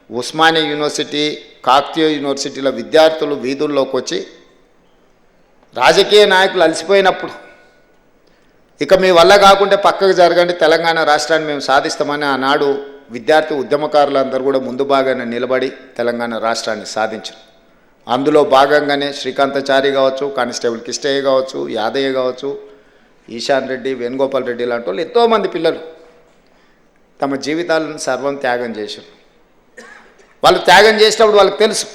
Osmania university, Kakatiya యూనివర్సిటీల విద్యార్థులు వీధుల్లోకి వచ్చి రాజకీయ నాయకులు అలసిపోయినప్పుడు ఇక మీ వల్ల కాకుంటే పక్కకు జరగండి, తెలంగాణ రాష్ట్రాన్ని మేము సాధిస్తామని ఆనాడు విద్యార్థి ఉద్యమకారులందరూ కూడా ముందు భాగానే నిలబడి తెలంగాణ రాష్ట్రాన్ని సాధించారు. అందులో భాగంగానే శ్రీకాంతాచారి కావచ్చు, కానిస్టేబుల్ కిష్టయ్య కావచ్చు, యాదయ్య కావచ్చు, ఈశాన్ రెడ్డి, వేణుగోపాల్ రెడ్డి లాంటి వాళ్ళు ఎంతోమంది పిల్లలు తమ జీవితాలను సర్వం త్యాగం చేశారు. వాళ్ళు త్యాగం చేసినప్పుడు వాళ్ళకి తెలుసు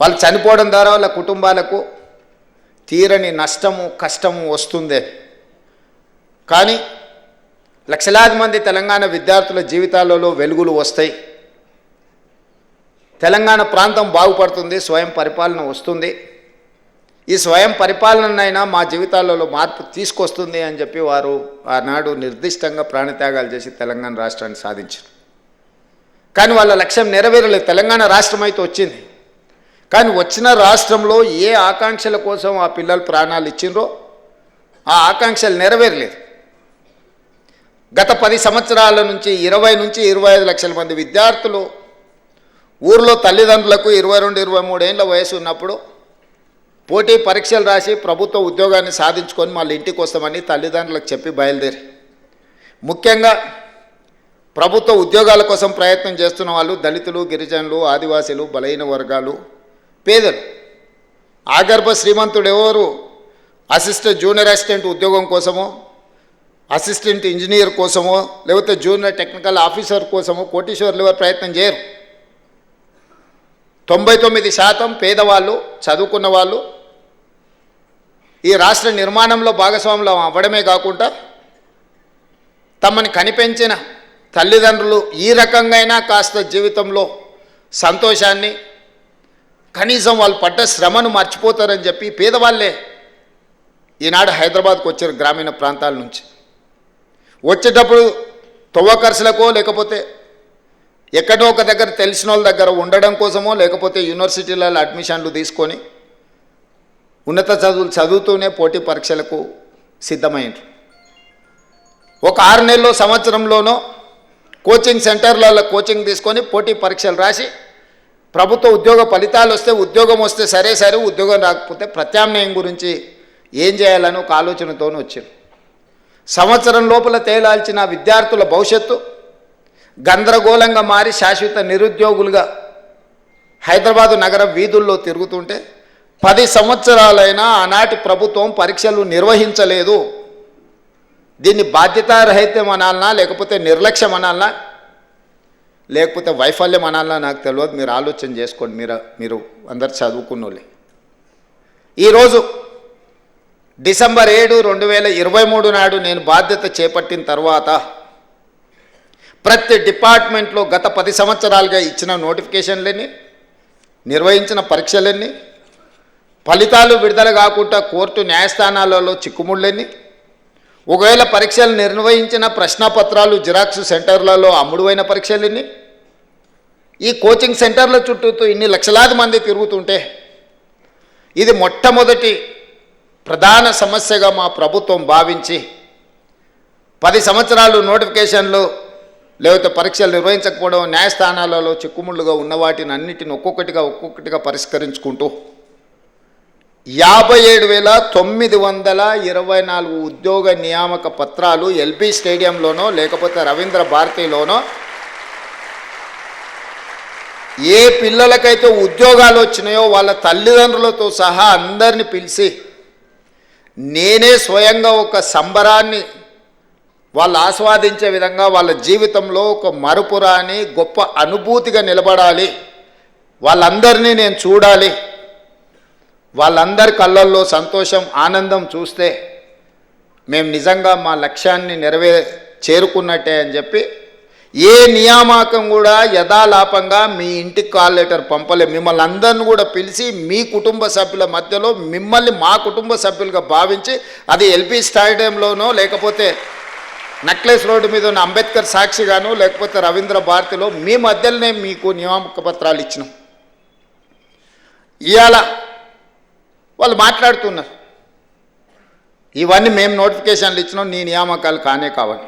వాళ్ళు చనిపోవడం ద్వారా వాళ్ళ కుటుంబాలకు తీరని నష్టము, కష్టము వస్తుందే. కానీ లక్షలాది మంది తెలంగాణ విద్యార్థుల జీవితాలలో వెలుగులు వస్తాయి. తెలంగాణ ప్రాంతం బాగుపడుతుంది, స్వయం పరిపాలన వస్తుంది. ఈ స్వయం పరిపాలనైనా మా జీవితాలలో మార్పు తీసుకొస్తుంది అని చెప్పి వారు ఆనాడు నిర్దిష్టంగా ప్రాణత్యాగాలు చేసి తెలంగాణ రాష్ట్రాన్ని సాధించారు. కానీ వాళ్ళ లక్ష్యం నెరవేరలేదు. తెలంగాణ రాష్ట్రం అయితే వచ్చింది, కానీ వచ్చిన రాష్ట్రంలో ఏ ఆకాంక్షల కోసం ఆ పిల్లలు ప్రాణాలు ఇచ్చిండ్రో ఆ ఆకాంక్షలు నెరవేరలేదు. గత 10 సంవత్సరాల నుంచి 20 నుంచి 25 లక్షల మంది విద్యార్థులు ఊర్లో తల్లిదండ్రులకు 22-23 ఏళ్ళ వయసు ఉన్నప్పుడు పోటీ పరీక్షలు రాసి ప్రభుత్వ ఉద్యోగాన్ని సాధించుకొని మళ్ళీ ఇంటికి వస్తామని తల్లిదండ్రులకు చెప్పి బయలుదేరి ముఖ్యంగా ప్రభుత్వ ఉద్యోగాల కోసం ప్రయత్నం చేస్తున్న వాళ్ళు దళితులు, గిరిజనులు, ఆదివాసీలు, బలహీన వర్గాలు, పేదలు. ఆగర్భ శ్రీమంతుడు ఎవరు అసిస్టెంట్, జూనియర్ అసిస్టెంట్ ఉద్యోగం కోసమో, అసిస్టెంట్ ఇంజనీర్ కోసమో, లేకపోతే జూనియర్ టెక్నికల్ ఆఫీసర్ కోసమో కోటీశ్వర్లు ఎవరు ప్రయత్నం చేయరు. 99% పేదవాళ్ళు, చదువుకున్న వాళ్ళు ఈ రాష్ట్ర నిర్మాణంలో భాగస్వాములు అవ్వడమే కాకుండా తమని కనిపెంచిన తల్లిదండ్రులు ఈ రకంగా కాస్త జీవితంలో సంతోషాన్ని, కనీసం వాళ్ళు పడ్డ శ్రమను మర్చిపోతారని చెప్పి పేదవాళ్ళే ఈనాడు హైదరాబాద్కు వచ్చారు గ్రామీణ ప్రాంతాల నుంచి. వచ్చేటప్పుడు తొవ్వ ఖర్చులకో, లేకపోతే ఎక్కడో ఒక దగ్గర తెలిసిన వాళ్ళ దగ్గర ఉండడం కోసమో, లేకపోతే యూనివర్సిటీలలో అడ్మిషన్లు తీసుకొని ఉన్నత చదువులు చదువుతూనే పోటీ పరీక్షలకు సిద్ధమైంది. ఒక 6 నెలల్లో, సంవత్సరంలోనో కోచింగ్ సెంటర్లలో కోచింగ్ తీసుకొని పోటీ పరీక్షలు రాసి ప్రభుత్వ ఉద్యోగ ఫలితాలు వస్తే, ఉద్యోగం వస్తే సరే, ఉద్యోగం రాకపోతే ప్రత్యామ్నాయం గురించి ఏం చేయాలని ఒక ఆలోచనతో వచ్చారు. సంవత్సరం లోపల తేలాల్చిన విద్యార్థుల భవిష్యత్తు గందరగోళంగా మారి శాశ్వత నిరుద్యోగులుగా హైదరాబాదు నగర వీధుల్లో తిరుగుతుంటే 10 సంవత్సరాలైనా ఆనాటి ప్రభుత్వం పరీక్షలు నిర్వహించలేదు. దీన్ని బాధ్యతారహితం అనాలనా, లేకపోతే నిర్లక్ష్యం అనాలనా, లేకపోతే వైఫల్యం అనాలనా నాకు తెలియదు. మీరు ఆలోచన చేసుకోండి. మీరు అందరు చదువుకున్నోళ్ళే. ఈరోజు డిసెంబర్ 7, 2023 నాడు నేను బాధ్యత చేపట్టిన తర్వాత ప్రతి డిపార్ట్మెంట్లో గత 10 సంవత్సరాలుగా ఇచ్చిన నోటిఫికేషన్లన్నీ, నిర్వహించిన పరీక్షలన్నీ, ఫలితాలు విడుదల కాకుండా కోర్టు న్యాయస్థానాలలో చిక్కుముళ్ళన్నీ, ఒకవేళ పరీక్షలు నిర్వహించిన ప్రశ్నపత్రాలు జిరాక్స్ సెంటర్లలో అమ్ముడువైన పరీక్షలన్నీ, ఈ కోచింగ్ సెంటర్ల చుట్టూ ఇన్ని లక్షలాది మంది తిరుగుతుంటే ఇది మొట్టమొదటి ప్రధాన సమస్యగా మా ప్రభుత్వం భావించి 10 సంవత్సరాలు నోటిఫికేషన్లు లేకపోతే పరీక్షలు నిర్వహించకపోవడం, న్యాయస్థానాలలో చిక్కుముళ్ళుగా ఉన్న వాటిని అన్నిటిని ఒక్కొక్కటిగా పరిష్కరించుకుంటూ 57,924 ఉద్యోగ నియామక పత్రాలు ఎల్బీ స్టేడియంలోనో లేకపోతే రవీంద్ర భారతిలోనో ఏ పిల్లలకైతే ఉద్యోగాలు వచ్చినాయో వాళ్ళ తల్లిదండ్రులతో సహా అందరిని పిలిచి నేనే స్వయంగా ఒక సంబరాన్ని వాళ్ళు ఆస్వాదించే విధంగా వాళ్ళ జీవితంలో ఒక మరుపురాని గొప్ప అనుభూతిగా నిలబడాలి, వాళ్ళందరినీ నేను చూడాలి, వాళ్ళందరి కళ్ళల్లో సంతోషం, ఆనందం చూస్తే మేము నిజంగా మా లక్ష్యాన్ని చేరుకున్నట్టే అని చెప్పి ఏ నియామకం కూడా యథాలాపంగా మీ ఇంటికి కాల్ లెటర్ పంపలే. మిమ్మల్ని అందరిని కూడా పిలిచి మీ కుటుంబ సభ్యుల మధ్యలో మిమ్మల్ని మా కుటుంబ సభ్యులుగా భావించి అది ఎల్బీ స్టేడియంలోనో లేకపోతే నెక్లెస్ రోడ్డు మీద ఉన్న అంబేద్కర్ సాక్షిగాను లేకపోతే రవీంద్ర భారతిలో మీ మధ్యలోనే మీకు నియామక పత్రాలు ఇచ్చినాం. ఇవాళ వాళ్ళు మాట్లాడుతున్నారు ఇవన్నీ మేము నోటిఫికేషన్లు ఇచ్చినాం, నీ నియామకాలు కానే కావాలి.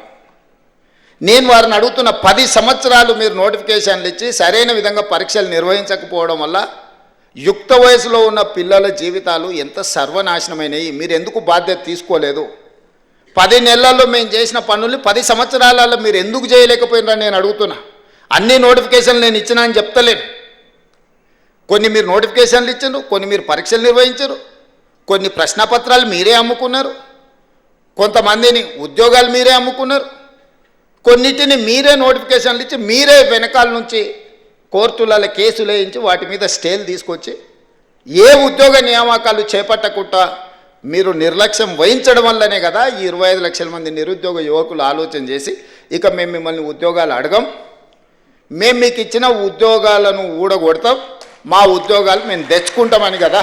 నేను వారిని అడుగుతున్న 10 సంవత్సరాలు మీరు నోటిఫికేషన్లు ఇచ్చి సరైన విధంగా పరీక్షలు నిర్వహించకపోవడం వల్ల యుక్త వయసులో ఉన్న పిల్లల జీవితాలు ఎంత సర్వనాశనమైనవి. మీరు ఎందుకు బాధ్యత తీసుకోలేదు? 10 నెలల్లో మేము చేసిన పనులు 10 సంవత్సరాలలో మీరు ఎందుకు చేయలేకపోయినారని నేను అడుగుతున్నా. అన్ని నోటిఫికేషన్లు నేను ఇచ్చినా అని చెప్తలేను. కొన్ని మీరు నోటిఫికేషన్లు ఇచ్చారు, కొన్ని మీరు పరీక్షలు నిర్వహించారు, కొన్ని ప్రశ్నపత్రాలు మీరే అమ్ముకున్నారు, కొంతమందిని ఉద్యోగాలు మీరే అమ్ముకున్నారు, కొన్నిటిని మీరే నోటిఫికేషన్లు ఇచ్చి మీరే వెనకాల నుంచి కోర్టులలో కేసులు వేయించి వాటి మీద స్టేలు తీసుకొచ్చి ఏ ఉద్యోగ నియామకాలు చేపట్టకుండా మీరు నిర్లక్ష్యం వహించడం వల్లనే కదా ఈ 25 లక్షల మంది నిరుద్యోగ యువకులు ఆలోచన చేసి ఇక మేము మిమ్మల్ని ఉద్యోగాలు అడగం, మేము మీకు ఇచ్చిన ఉద్యోగాలను ఊడగొడతాం, మా ఉద్యోగాలు మేము తెచ్చుకుంటామని కదా